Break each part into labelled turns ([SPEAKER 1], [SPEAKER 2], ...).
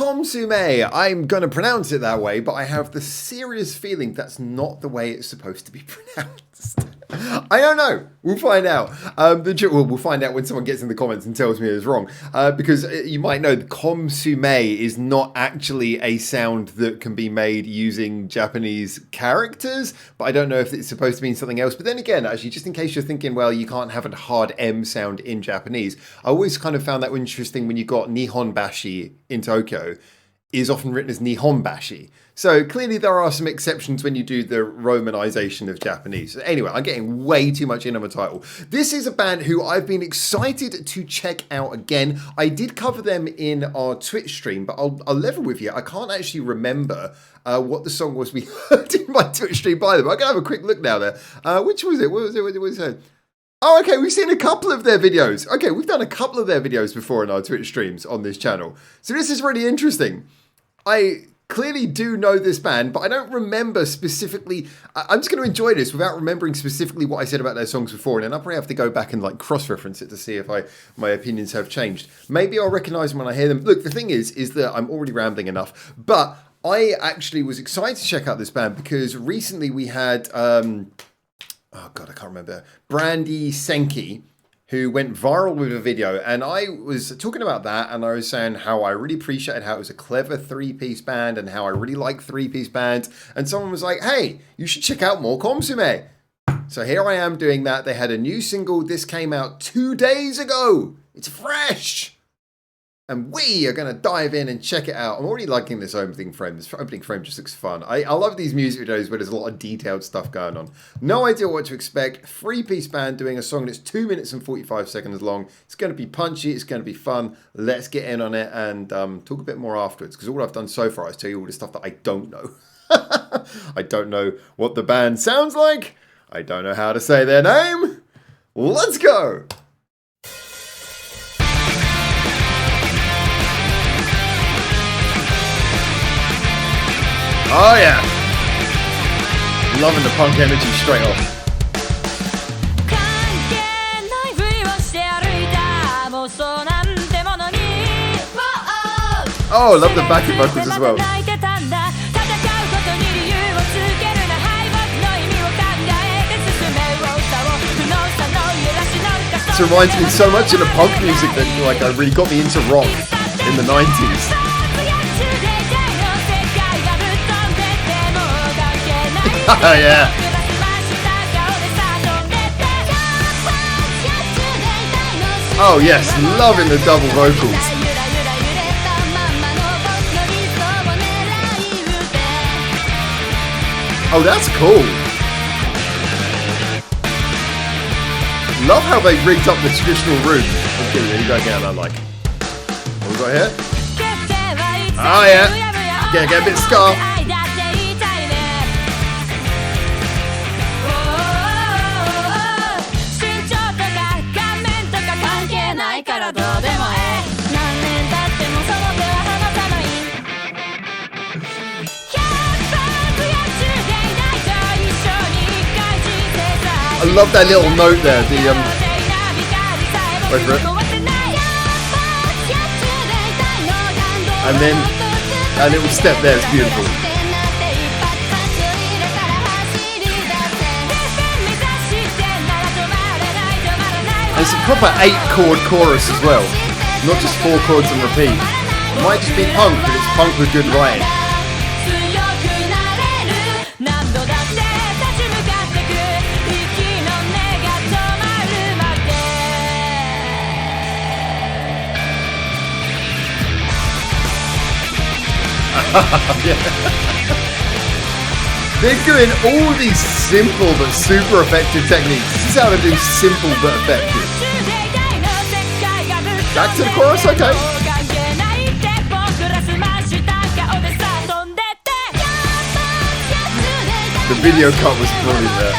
[SPEAKER 1] KOMSUME. I'm going to pronounce it that way, but I have the serious feeling that's not the way it's supposed to be pronounced. I don't know. We'll find out. We'll find out when someone gets in the comments and tells me it's wrong. Because you might know KOMSUME is not actually a sound that can be made using Japanese characters, but I don't know if it's supposed to mean something else. But then again, actually, just in case you're thinking, well, you can't have a hard M sound in Japanese, I always kind of found that interesting when you got Nihonbashi in Tokyo is often written as Nihonbashi. So clearly there are some exceptions when you do the romanization of Japanese. Anyway, I'm getting way too much in on my title. This is a band who I've been excited to check out again. I did cover them in our Twitch stream, but I'll level with you. I can't actually remember what the song was we heard in my Twitch stream by them. I'm going to have a quick look now there. Which was it? What was it? Oh, okay, we've seen a couple of their videos. Okay, we've done a couple of their videos before in our Twitch streams on this channel. So this is really interesting. I clearly do know this band, but I don't remember specifically. I'm just going to enjoy this without remembering specifically what I said about their songs before, and then I'll probably have to go back and like cross-reference it to see if my opinions have changed. Maybe I'll recognize them when I hear them. Look, the thing is that I'm already rambling enough, but I actually was excited to check out this band because recently we had... oh God, I can't remember. Brandy Senki, who went viral with a video. And I was talking about that and I was saying how I really appreciated how it was a clever three-piece band and how I really like three-piece bands. And someone was like, hey, you should check out more KOMSUME. So here I am doing that. They had a new single. This came out 2 days ago. It's fresh. And we are going to dive in and check it out. I'm already liking this opening frame. This opening frame just looks fun. I love these music videos where there's a lot of detailed stuff going on. No idea what to expect. Three-piece band doing a song that's 2 minutes and 45 seconds long. It's going to be punchy. It's going to be fun. Let's get in on it and talk a bit more afterwards. Because all I've done so far is tell you all the stuff that I don't know. I don't know what the band sounds like. I don't know how to say their name. Let's go. Oh yeah, loving the punk energy straight off. Oh, I love the backing vocals as well. This reminds me so much of the punk music that like really got me into rock in the 90s. Oh yeah. Oh yes, loving the double vocals. Oh, that's cool. Love how they rigged up the traditional room. Okay, there you go again, I like. What we got here? Oh yeah. Get a bit scarf. I love that little note there, wait for it. And then that little step there is beautiful. And it's a proper 8-chord chorus as well, not just 4 chords and repeat. It might just be punk, but it's punk with good writing. Yeah. They're doing all these simple but super effective techniques. This is how they do simple but effective. Back to the chorus, okay. The video cut was brilliant there.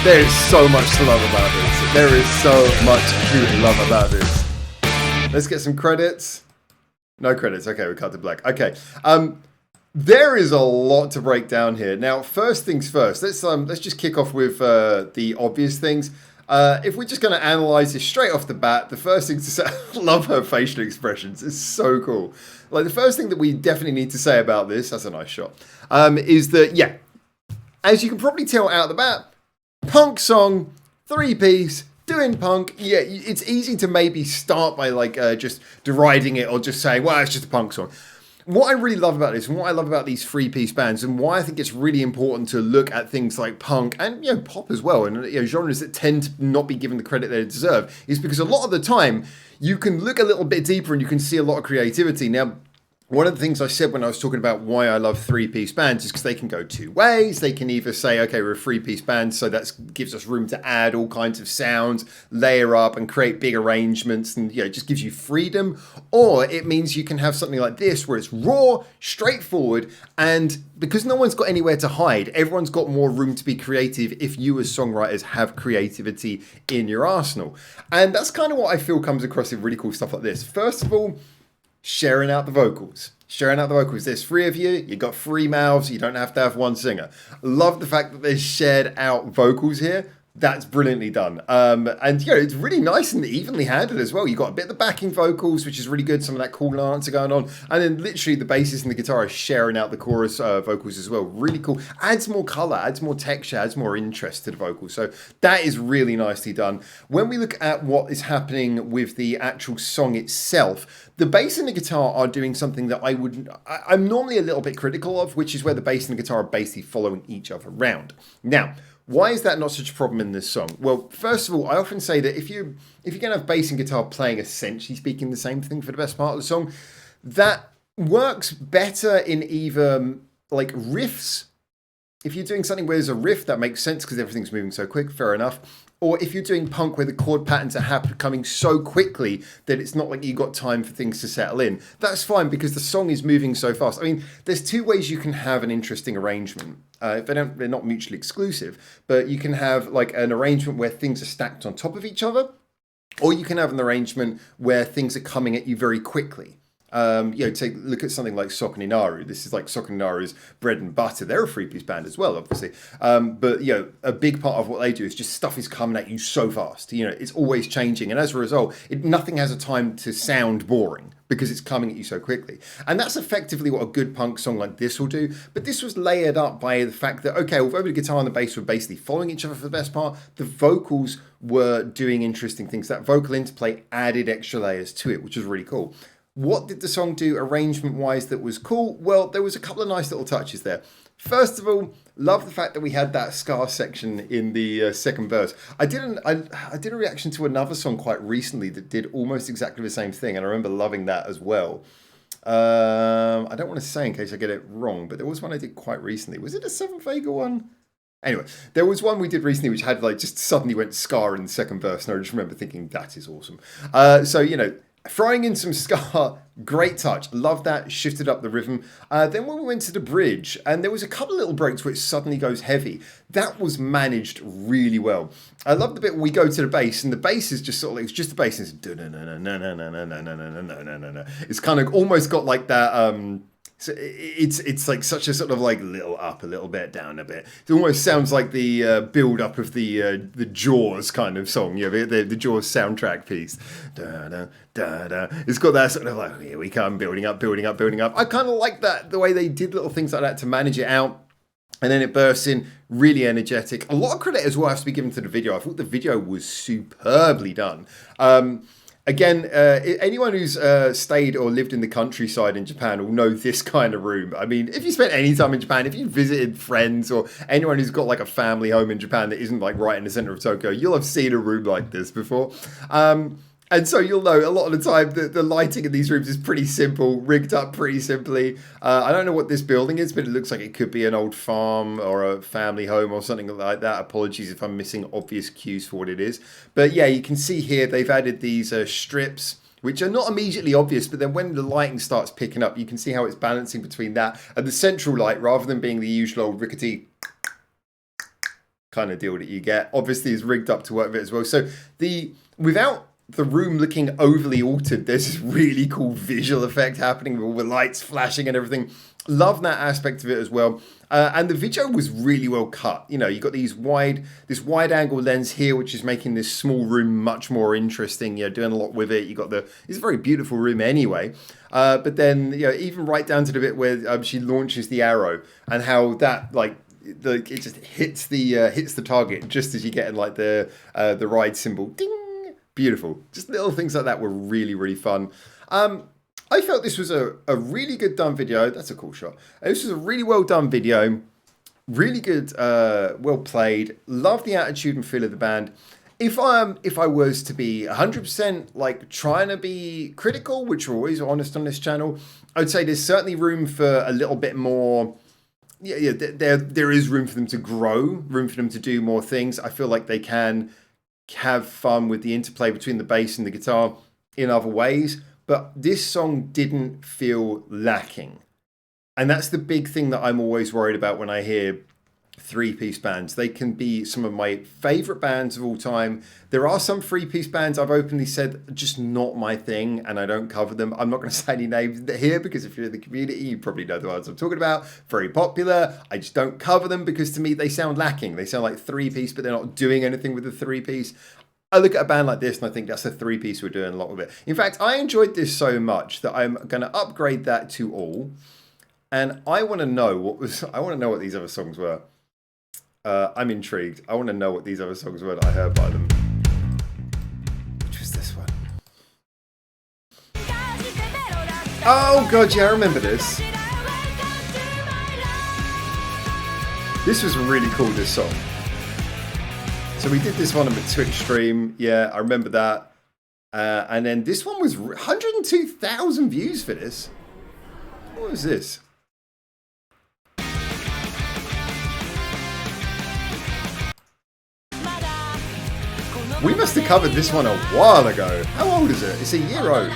[SPEAKER 1] There is so much to love about this. There is so much to love about this. Let's get some credits. No credits. Okay, we cut to black. Okay. There is a lot to break down here. Now, first things first, let's just kick off with the obvious things. If we're just going to analyze this straight off the bat, the first thing to say, I love her facial expressions. It's so cool. Like the first thing that we definitely need to say about this, that's a nice shot, is that, yeah, as you can probably tell out of the bat, punk song, 3-piece, doing punk. Yeah, it's easy to maybe start by like just deriding it or just saying, well, it's just a punk song. What I really love about this, and what I love about these 3-piece bands, and why I think it's really important to look at things like punk and pop as well, and genres that tend to not be given the credit they deserve, is because a lot of the time you can look a little bit deeper and you can see a lot of creativity. Now, one of the things I said when I was talking about why I love 3-piece bands is because they can go two ways. They can either say, okay, we're a 3-piece band, so that gives us room to add all kinds of sounds, layer up and create big arrangements, and it just gives you freedom. Or it means you can have something like this where it's raw, straightforward, and because no one's got anywhere to hide, everyone's got more room to be creative if you as songwriters have creativity in your arsenal. And that's kind of what I feel comes across in really cool stuff like this. First of all, sharing out the vocals. There's 3 of you. You've got 3 mouths. You don't have to have one singer. Love the fact that there's shared out vocals here. That's brilliantly done. And it's really nice and evenly handled as well. You've got a bit of the backing vocals, which is really good. Some of that cool answer going on. And then literally the bassist and the guitarist sharing out the chorus vocals as well. Really cool. Adds more color, adds more texture, adds more interest to the vocals. So that is really nicely done. When we look at what is happening with the actual song itself, the bass and the guitar are doing something that I'm normally a little bit critical of, which is where the bass and the guitar are basically following each other around. Now, why is that not such a problem in this song? Well, first of all, I often say that if you're going to have bass and guitar playing essentially speaking the same thing for the best part of the song, that works better in either like riffs. If you're doing something where there's a riff, that makes sense because everything's moving so quick, fair enough. Or if you're doing punk where the chord patterns are coming so quickly that it's not like you've got time for things to settle in, that's fine because the song is moving so fast. I mean, there's 2 ways you can have an interesting arrangement. They're not mutually exclusive, but you can have like an arrangement where things are stacked on top of each other, or you can have an arrangement where things are coming at you very quickly. Look at something like Sokoninaru. This is like Sokoninaru's bread and butter. They're a 3-piece band as well, obviously. But a big part of what they do is just stuff is coming at you so fast. It's always changing. And as a result, nothing has a time to sound boring because it's coming at you so quickly. And that's effectively what a good punk song like this will do. But this was layered up by the fact that, okay, although the guitar and the bass were basically following each other for the best part, the vocals were doing interesting things. That vocal interplay added extra layers to it, which was really cool. What did the song do arrangement-wise that was cool? Well, there was a couple of nice little touches there. First of all, love the fact that we had that ska section in the second verse. I did a reaction to another song quite recently that did almost exactly the same thing, and I remember loving that as well. I don't want to say in case I get it wrong, but there was one I did quite recently. Was it a Seventh Vega one? Anyway, there was one we did recently which had like just suddenly went ska in the second verse, and I just remember thinking that is awesome. Throwing in some ska, great touch. Love that, shifted up the rhythm. Then when we went to the bridge, and there was a couple of little breaks where it suddenly goes heavy. That was managed really well. I love the bit when we go to the bass, and the bass is just sort of like, it's just the bass, and it's kind of almost got like that, so it's like such a sort of like little up a little bit, down a bit. It almost sounds like the build up of the Jaws kind of song, the Jaws soundtrack piece. Da, da, da, da. It's got that sort of like, here we come, building up. I kind of like that, the way they did little things like that to manage it out. And then it bursts in, really energetic. A lot of credit as well has to be given to the video. I thought the video was superbly done. Again, anyone who's stayed or lived in the countryside in Japan will know this kind of room. I mean, if you spent any time in Japan, if you visited friends or anyone who's got like a family home in Japan that isn't like right in the center of Tokyo, you'll have seen a room like this before. And so you'll know a lot of the time that the lighting in these rooms is pretty simple, rigged up pretty simply. I don't know what this building is, but it looks like it could be an old farm or a family home or something like that. Apologies if I'm missing obvious cues for what it is. But yeah, you can see here they've added these strips, which are not immediately obvious, but then when the lighting starts picking up, you can see how it's balancing between that and the central light rather than being the usual old rickety kind of deal that you get. Obviously, is rigged up to work with it as well. So without the room looking overly altered, there's this really cool visual effect happening with all the lights flashing and everything. Love that aspect of it as well. And the video was really well cut. You know, you got this wide angle lens here, which is making this small room much more interesting. You know, doing a lot with it. You got it's a very beautiful room anyway. But then, you know, even right down to the bit where she launches the arrow and how that it just hits the target just as you get in like the ride symbol. Ding! Beautiful. Just little things like that were really, really fun. I felt this was a really good done video. That's a cool shot. This was a really well done video. Really good, well played. Love the attitude and feel of the band. If I was to be 100% like trying to be critical, which we're always honest on this channel, I'd say there's certainly room for a little bit more. Yeah, there is room for them to grow, room for them to do more things. I feel like they can have fun with the interplay between the bass and the guitar in other ways. But this song didn't feel lacking. And that's the big thing that I'm always worried about when I hear three-piece bands. They can be some of my favorite bands of all time. There are some three-piece bands I've openly said just not my thing, and I don't cover them. I'm not going to say any names here because if you're in the community, you probably know the ones I'm talking about. Very popular. I just don't cover them because to me they sound lacking. They sound like three-piece, but they're not doing anything with the three-piece. I look at a band like this and I think that's a three-piece we're doing a lot with it. In fact, I enjoyed this so much that I'm going to upgrade that to all. And I want to know what these other songs were. I'm intrigued. I want to know what these other songs were that I heard by them. Which was this one? Oh god, yeah, I remember this. This was really cool, this song. So we did this one on the Twitch stream. Yeah, I remember that. And then this one was 102,000 views for this. What was this? We must have covered this one a while ago. How old is it? It's a year old.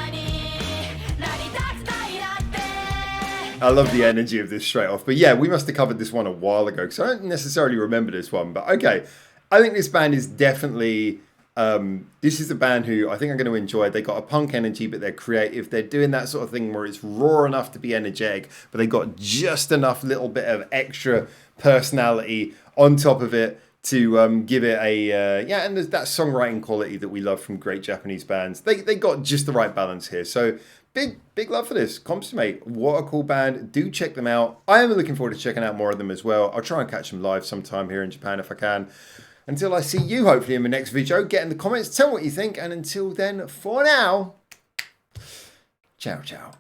[SPEAKER 1] I love the energy of this straight off. But yeah, we must have covered this one a while ago because I don't necessarily remember this one. But okay. I think this band is definitely, this is a band who I think I'm going to enjoy. They got a punk energy, but they're creative. They're doing that sort of thing where it's raw enough to be energetic, but they got just enough little bit of extra personality on top of it to give it a, yeah, and there's that songwriting quality that we love from great Japanese bands. They got just the right balance here. So big love for this. KOMSUME, what a cool band. Do check them out. I am looking forward to checking out more of them as well. I'll try and catch them live sometime here in Japan if I can. Until I see you, hopefully, in the next video, get in the comments, tell me what you think, and until then, for now, ciao, ciao.